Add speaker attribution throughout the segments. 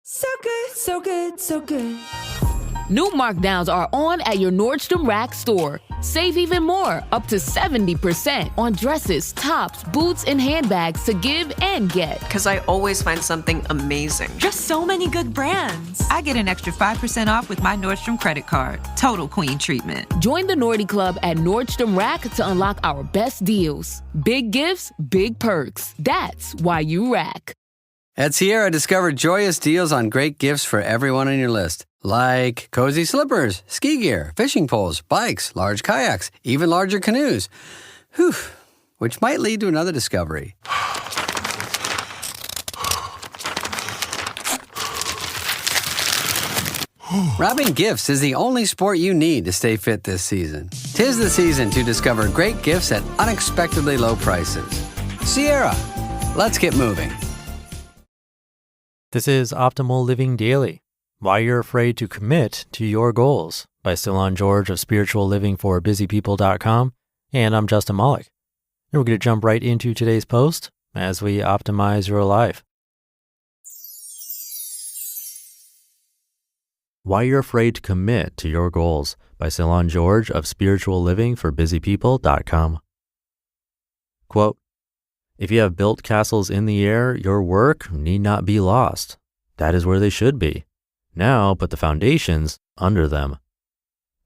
Speaker 1: So good, so good, so good.
Speaker 2: New markdowns are on at your Nordstrom Rack store. Save even more, up to 70% on dresses, tops, boots, and handbags to give and get.
Speaker 3: Because I always find something amazing.
Speaker 4: Just so many good brands.
Speaker 5: I get an extra 5% off with my Nordstrom credit card. Total queen treatment.
Speaker 2: Join the Nordy Club at Nordstrom Rack to unlock our best deals. Big gifts, big perks. That's why you rack.
Speaker 6: At Sierra, discover joyous deals on great gifts for everyone on your list. Like cozy slippers, ski gear, fishing poles, bikes, large kayaks, even larger canoes. Whew, which might lead to another discovery. Wrapping gifts is the only sport you need to stay fit this season. 'Tis the season to discover great gifts at unexpectedly low prices. Sierra, let's get moving.
Speaker 7: This is Optimal Living Daily, Why You're Afraid to Commit to Your Goals by Cylon George of spirituallivingforbusypeople.com. And I'm Justin Malik. And we're going to jump right into today's post as we optimize your life. Why You're Afraid to Commit to Your Goals by Cylon George of spirituallivingforbusypeople.com. Quote, if you have built castles in the air, your work need not be lost. That is where they should be. Now put the foundations under them.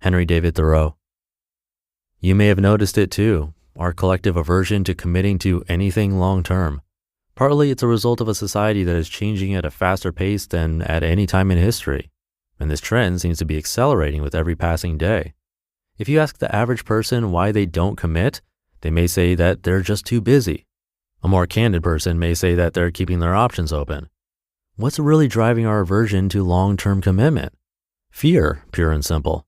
Speaker 7: Henry David Thoreau. You may have noticed it too, our collective aversion to committing to anything long-term. Partly it's a result of a society that is changing at a faster pace than at any time in history. And this trend seems to be accelerating with every passing day. If you ask the average person why they don't commit, they may say that they're just too busy. A more candid person may say that they're keeping their options open. What's really driving our aversion to long-term commitment? Fear, pure and simple.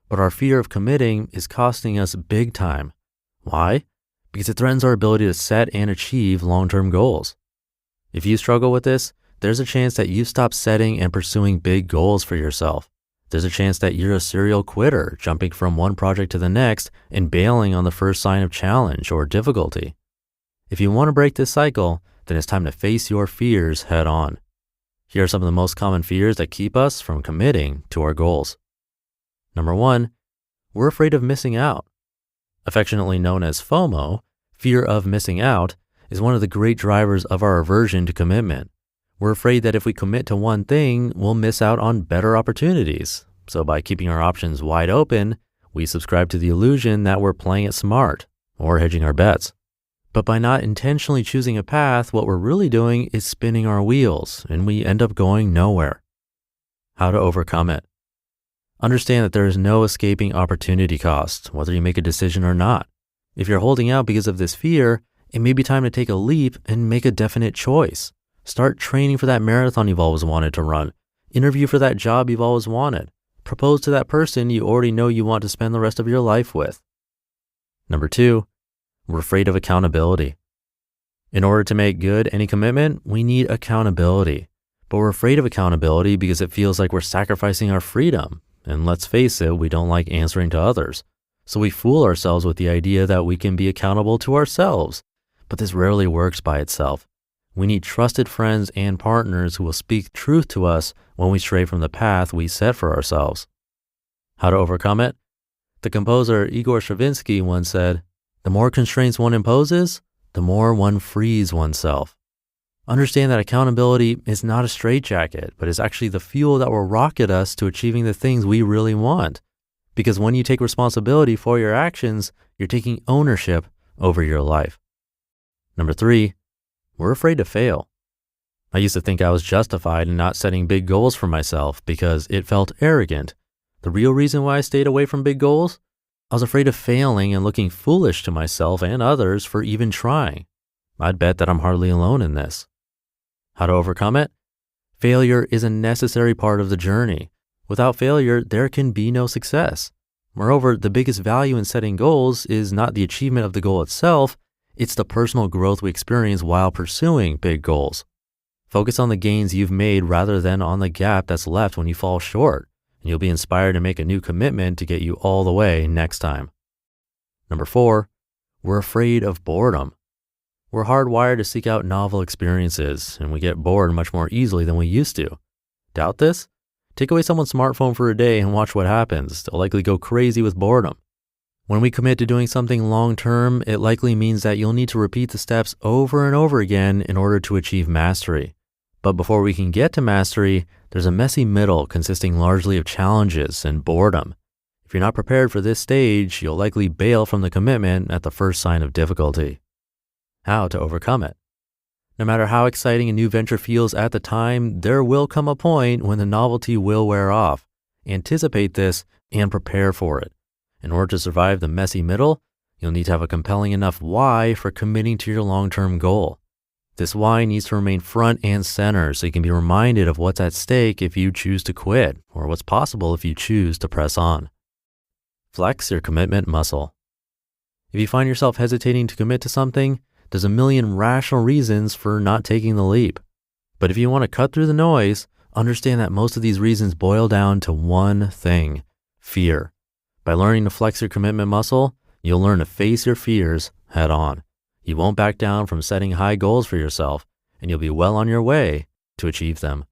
Speaker 7: But our fear of committing is costing us big time. Why? Because it threatens our ability to set and achieve long-term goals. If you struggle with this, there's a chance that you stop setting and pursuing big goals for yourself. There's a chance that you're a serial quitter, jumping from one project to the next and bailing on the first sign of challenge or difficulty. If you want to break this cycle, then it's time to face your fears head on. Here are some of the most common fears that keep us from committing to our goals. Number 1, we're afraid of missing out. Affectionately known as FOMO, fear of missing out, is one of the great drivers of our aversion to commitment. We're afraid that if we commit to one thing, we'll miss out on better opportunities. So by keeping our options wide open, we subscribe to the illusion that we're playing it smart or hedging our bets. But by not intentionally choosing a path, what we're really doing is spinning our wheels, and we end up going nowhere. How to overcome it. Understand that there is no escaping opportunity cost, whether you make a decision or not. If you're holding out because of this fear, it may be time to take a leap and make a definite choice. Start training for that marathon you've always wanted to run. Interview for that job you've always wanted. Propose to that person you already know you want to spend the rest of your life with. Number 2, we're afraid of accountability. In order to make good any commitment, we need accountability. But we're afraid of accountability because it feels like we're sacrificing our freedom. And let's face it, we don't like answering to others. So we fool ourselves with the idea that we can be accountable to ourselves. But this rarely works by itself. We need trusted friends and partners who will speak truth to us when we stray from the path we set for ourselves. How to overcome it? The composer Igor Stravinsky once said, the more constraints one imposes, the more one frees oneself. Understand that accountability is not a straitjacket, but is actually the fuel that will rocket us to achieving the things we really want. Because when you take responsibility for your actions, you're taking ownership over your life. Number 3, we're afraid to fail. I used to think I was justified in not setting big goals for myself because it felt arrogant. The real reason why I stayed away from big goals? I was afraid of failing and looking foolish to myself and others for even trying. I'd bet that I'm hardly alone in this. How to overcome it? Failure is a necessary part of the journey. Without failure, there can be no success. Moreover, the biggest value in setting goals is not the achievement of the goal itself, it's the personal growth we experience while pursuing big goals. Focus on the gains you've made rather than on the gap that's left when you fall short, and you'll be inspired to make a new commitment to get you all the way next time. Number 4, we're afraid of boredom. We're hardwired to seek out novel experiences, and we get bored much more easily than we used to. Doubt this? Take away someone's smartphone for a day and watch what happens. They'll likely go crazy with boredom. When we commit to doing something long-term, it likely means that you'll need to repeat the steps over and over again in order to achieve mastery. But before we can get to mastery, there's a messy middle consisting largely of challenges and boredom. If you're not prepared for this stage, you'll likely bail from the commitment at the first sign of difficulty. How to overcome it? No matter how exciting a new venture feels at the time, there will come a point when the novelty will wear off. Anticipate this and prepare for it. In order to survive the messy middle, you'll need to have a compelling enough why for committing to your long-term goal. This why needs to remain front and center so you can be reminded of what's at stake if you choose to quit, or what's possible if you choose to press on. Flex your commitment muscle. If you find yourself hesitating to commit to something, there's a million rational reasons for not taking the leap. But if you want to cut through the noise, understand that most of these reasons boil down to one thing: fear. By learning to flex your commitment muscle, you'll learn to face your fears head on. You won't back down from setting high goals for yourself, and you'll be well on your way to achieve them.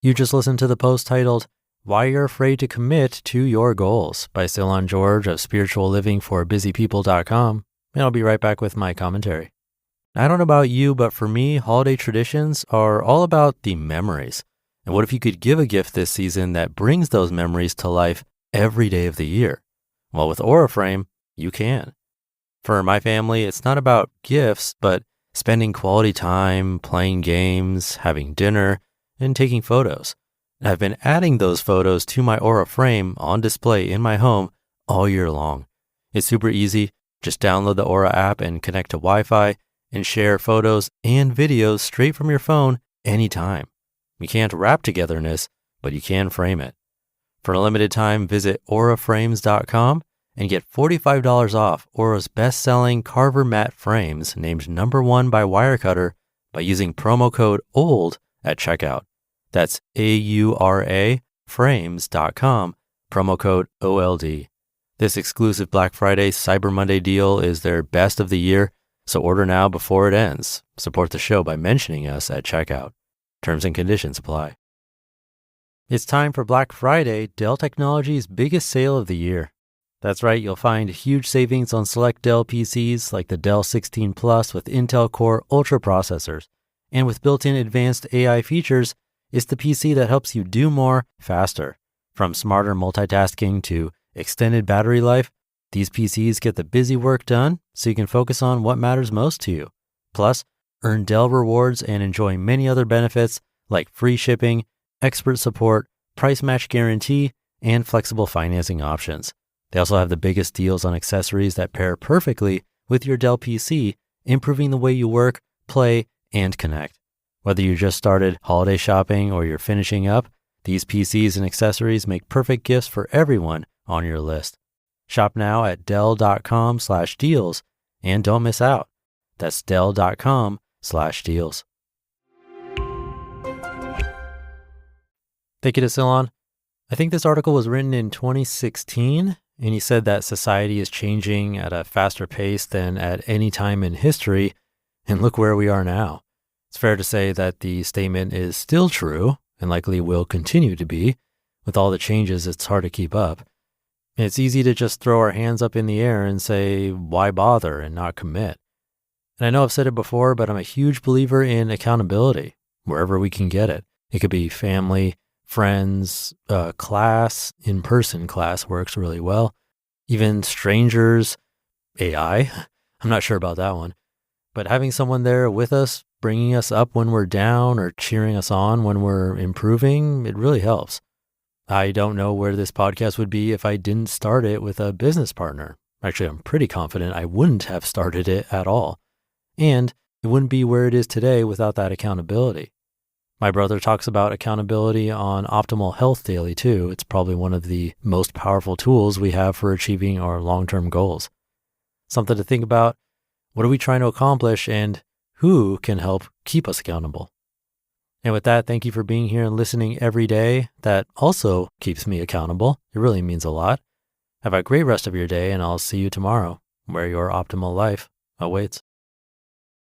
Speaker 7: You just listened to the post titled, Why You're Afraid to Commit to Your Goals by Cylon George of spirituallivingforbusypeople.com, and I'll be right back with my commentary. I don't know about you, but for me, holiday traditions are all about the memories. And what if you could give a gift this season that brings those memories to life every day of the year? Well, with Aura Frame, you can. For my family, it's not about gifts, but spending quality time, playing games, having dinner, and taking photos. And I've been adding those photos to my Aura Frame on display in my home all year long. It's super easy. Just download the Aura app and connect to Wi-Fi and share photos and videos straight from your phone anytime. You can't wrap togetherness, but you can frame it. For a limited time, visit auraframes.com and get $45 off Aura's best-selling Carver matte frames named #1 by Wirecutter by using promo code OLD at checkout. That's AURA frames.com, promo code OLD. This exclusive Black Friday Cyber Monday deal is their best of the year, so order now before it ends. Support the show by mentioning us at checkout. Terms and conditions apply. It's time for Black Friday, Dell Technologies' biggest sale of the year. That's right, you'll find huge savings on select Dell PCs like the Dell 16 Plus with Intel Core Ultra processors. And with built-in advanced AI features, it's the PC that helps you do more faster. From smarter multitasking to extended battery life, these PCs get the busy work done so you can focus on what matters most to you. Plus, earn Dell rewards and enjoy many other benefits like free shipping, expert support, price match guarantee, and flexible financing options. They also have the biggest deals on accessories that pair perfectly with your Dell PC, improving the way you work, play, and connect. Whether you just started holiday shopping or you're finishing up, these PCs and accessories make perfect gifts for everyone on your list. Shop now at Dell.com/deals and don't miss out. That's Dell.com/deals. Thank you to Cylon. I think this article was written in 2016, and he said that society is changing at a faster pace than at any time in history, and look where we are now. It's fair to say that the statement is still true and likely will continue to be. With all the changes, it's hard to keep up. It's easy to just throw our hands up in the air and say, why bother and not commit? And I know I've said it before, but I'm a huge believer in accountability wherever we can get it. It could be family, friends, class, in-person class works really well. Even strangers, AI, I'm not sure about that one. But having someone there with us, bringing us up when we're down or cheering us on when we're improving, it really helps. I don't know where this podcast would be if I didn't start it with a business partner. Actually, I'm pretty confident I wouldn't have started it at all. And it wouldn't be where it is today without that accountability. My brother talks about accountability on Optimal Health Daily too. It's probably one of the most powerful tools we have for achieving our long-term goals. Something to think about. What are we trying to accomplish and who can help keep us accountable? And with that, thank you for being here and listening every day. That also keeps me accountable. It really means a lot. Have a great rest of your day, and I'll see you tomorrow where your optimal life awaits.